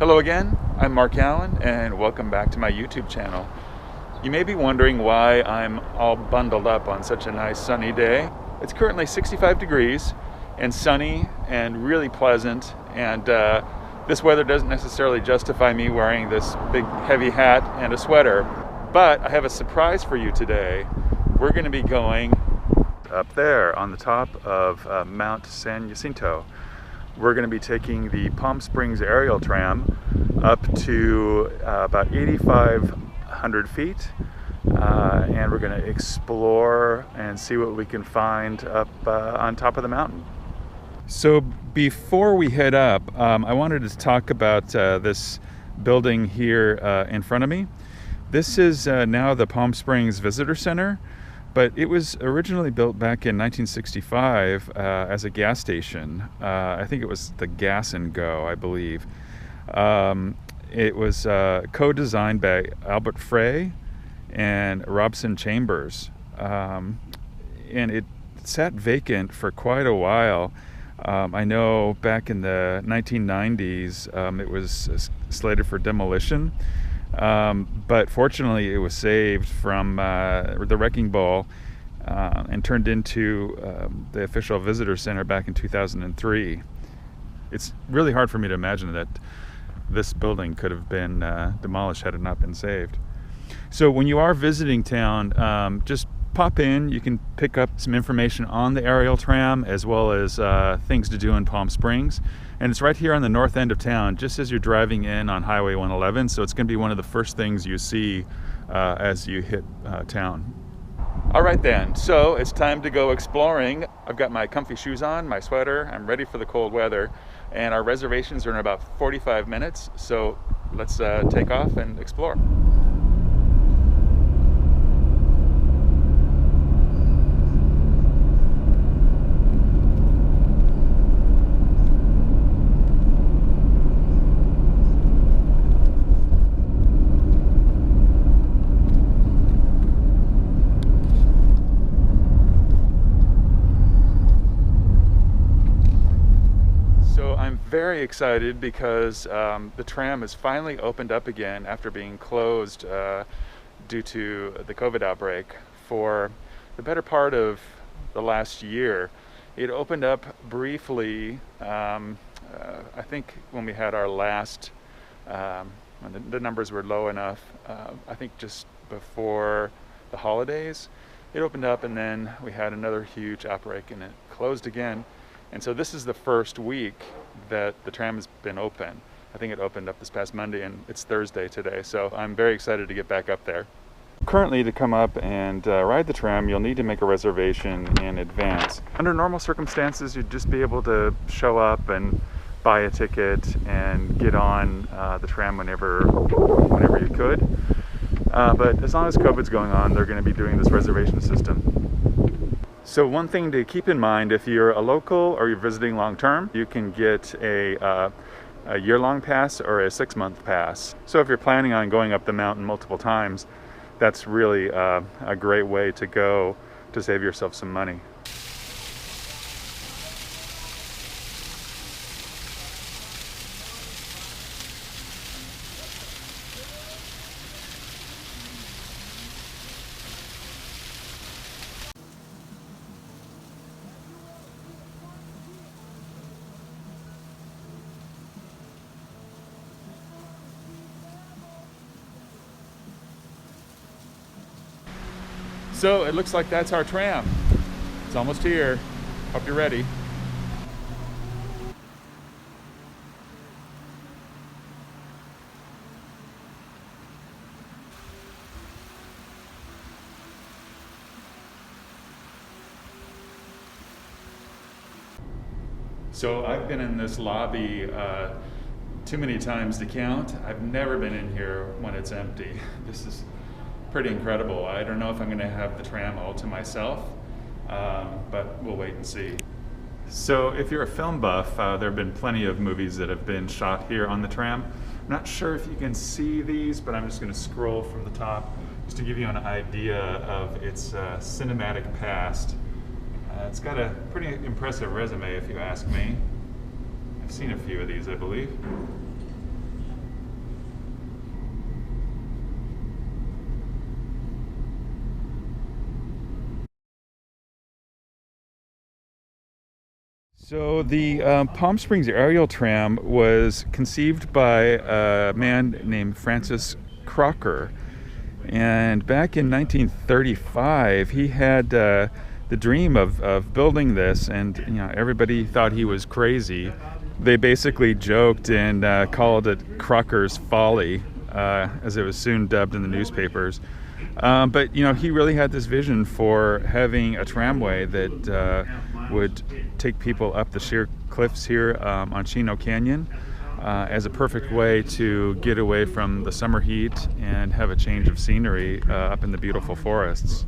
Hello again, I'm Mark Allen and welcome back to my YouTube channel. You may be wondering why I'm all bundled up on such a nice sunny day. It's currently 65 degrees and sunny and really pleasant, and this weather doesn't necessarily justify me wearing this big heavy hat and a sweater. But I have a surprise for you today. We're going to be going up there on the top of Mount San Jacinto. We're going to be taking the Palm Springs Aerial Tram up to about 8,500 feet, and we're going to explore and see what we can find up on top of the mountain. So before we head up, I wanted to talk about this building here in front of me. This is now the Palm Springs Visitor Center, but it was originally built back in 1965 as a gas station. I think it was the Gas and Go, I believe. It was co-designed by Albert Frey and Robson Chambers. And it sat vacant for quite a while. I know back in the 1990s it was slated for demolition. But fortunately it was saved from the wrecking ball and turned into the official visitor center back in 2003. It's really hard for me to imagine that this building could have been demolished had it not been saved. So when you are visiting town, just pop in. You can pick up some information on the aerial tram as well as things to do in Palm Springs. And it's right here on the north end of town, just as you're driving in on Highway 111. So it's going to be one of the first things you see as you hit town. All right then, so it's time to go exploring. I've got my comfy shoes on, my sweater. I'm ready for the cold weather. And our reservations are in about 45 minutes. So let's take off and explore. Very excited because the tram has finally opened up again after being closed due to the COVID outbreak for the better part of the last year. It opened up briefly, I think when we had our last, when the numbers were low enough, I think just before the holidays, it opened up, and then we had another huge outbreak and it closed again. And so this is the first week that the tram has been open. I think it opened up this past Monday and it's Thursday today, so I'm very excited to get back up there. Currently, to come up and ride the tram, you'll need to make a reservation in advance. Under normal circumstances, you'd just be able to show up and buy a ticket and get on the tram whenever you could. But as long as COVID's going on, they're going to be doing this reservation system. So one thing to keep in mind, if you're a local or you're visiting long-term, you can get a year-long pass or a 6-month pass. So if you're planning on going up the mountain multiple times, that's really a great way to go to save yourself some money. So it looks like that's our tram. It's almost here. Hope you're ready. So I've been in this lobby too many times to count. I've never been in here when it's empty. This is pretty incredible. I don't know if I'm going to have the tram all to myself, but we'll wait and see. So if you're a film buff, there have been plenty of movies that have been shot here on the tram. I'm not sure if you can see these, but I'm just going to scroll from the top just to give you an idea of its cinematic past. It's got a pretty impressive resume, if you ask me. I've seen a few of these, I believe. So the Palm Springs Aerial Tram was conceived by a man named Francis Crocker. And back in 1935, he had the dream of building this, and everybody thought he was crazy. They basically joked and called it Crocker's Folly, as it was soon dubbed in the newspapers. But he really had this vision for having a tramway that would take people up the sheer cliffs here on Chino Canyon as a perfect way to get away from the summer heat and have a change of scenery up in the beautiful forests.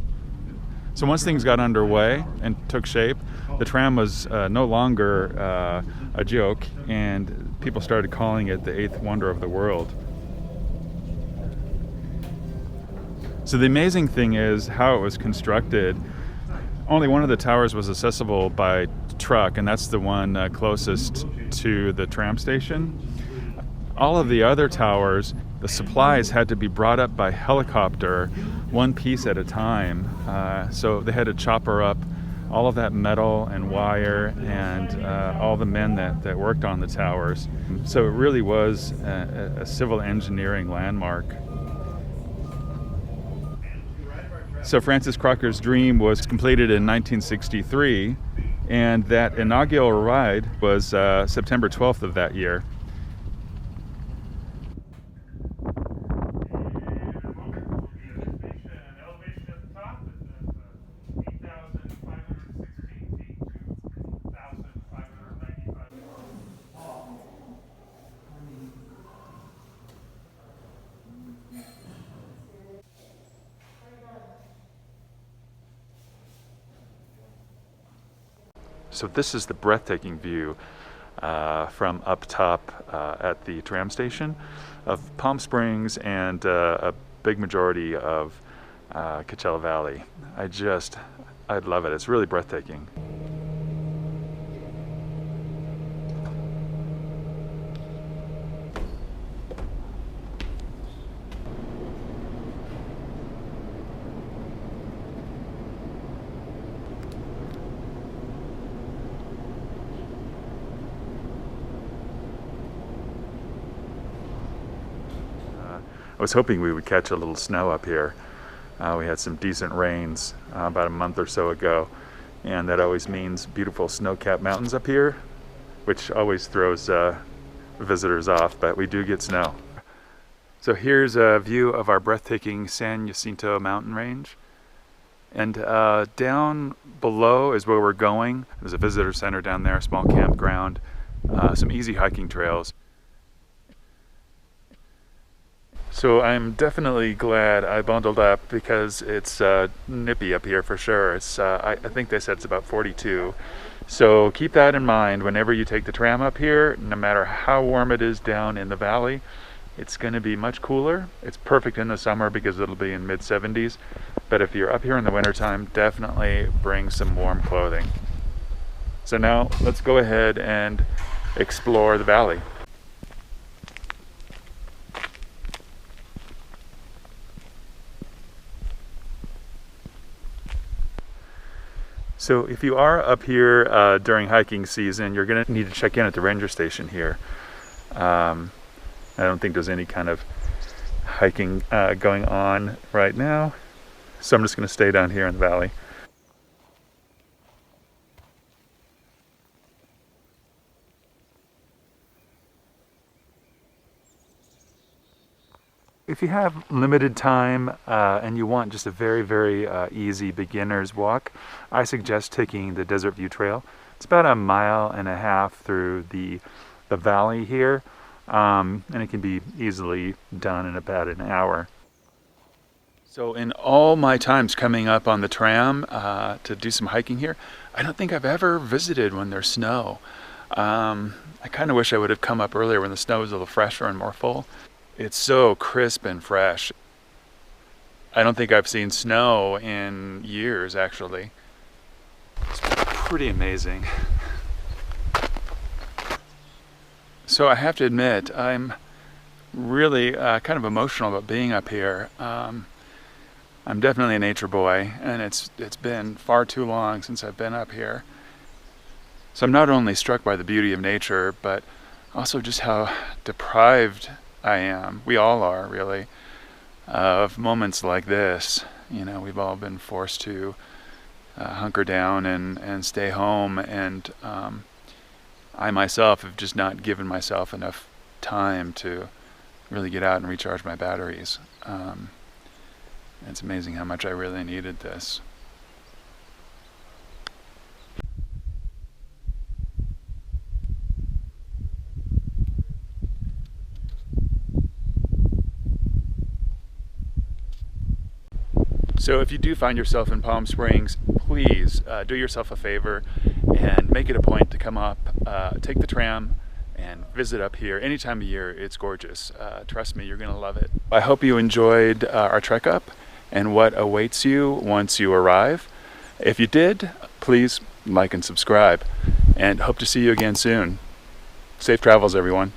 So once things got underway and took shape, the tram was no longer a joke, and people started calling it the eighth wonder of the world. So the amazing thing is how it was constructed. Only one of the towers was accessible by truck, and that's the one closest to the tram station. All of the other towers, the supplies had to be brought up by helicopter, one piece at a time. So they had to chopper up all of that metal and wire and all the men that worked on the towers. So it really was a civil engineering landmark. So Francis Crocker's dream was completed in 1963, and that inaugural ride was September 12th of that year. So this is the breathtaking view from up top at the tram station of Palm Springs and a big majority of Coachella Valley. I'd love it. It's really breathtaking. I was hoping we would catch a little snow up here. We had some decent rains about a month or so ago, and that always means beautiful snow-capped mountains up here, which always throws visitors off, but we do get snow. So here's a view of our breathtaking San Jacinto mountain range. And down below is where we're going. There's a visitor center down there, a small campground, some easy hiking trails. So I'm definitely glad I bundled up because it's nippy up here for sure. I think they said it's about 42. So keep that in mind whenever you take the tram up here. No matter how warm it is down in the valley, it's going to be much cooler. It's perfect in the summer because it'll be in mid-70s. But if you're up here in the wintertime, definitely bring some warm clothing. So now let's go ahead and explore the valley. So if you are up here during hiking season, you're going to need to check in at the ranger station here. I don't think there's any kind of hiking going on right now, so I'm just going to stay down here in the valley. If you have limited time and you want just a very, very easy beginner's walk, I suggest taking the Desert View Trail. It's about 1.5 miles through the valley here, and it can be easily done in about an hour. So in all my times coming up on the tram to do some hiking here, I don't think I've ever visited when there's snow. I kind of wish I would have come up earlier when the snow was a little fresher and more full. It's so crisp and fresh. I don't think I've seen snow in years, actually. It's pretty amazing. So I have to admit, I'm really kind of emotional about being up here. I'm definitely a nature boy, and it's been far too long since I've been up here. So I'm not only struck by the beauty of nature, but also just how deprived I am. We all are, really, of moments like this. You know, we've all been forced to hunker down and stay home, and I myself have just not given myself enough time to really get out and recharge my batteries. It's amazing how much I really needed this. So if you do find yourself in Palm Springs, please do yourself a favor and make it a point to come up, take the tram, and visit up here any time of year. It's gorgeous. Trust me, you're going to love it. I hope you enjoyed our trek up and what awaits you once you arrive. If you did, please like and subscribe, and hope to see you again soon. Safe travels, everyone.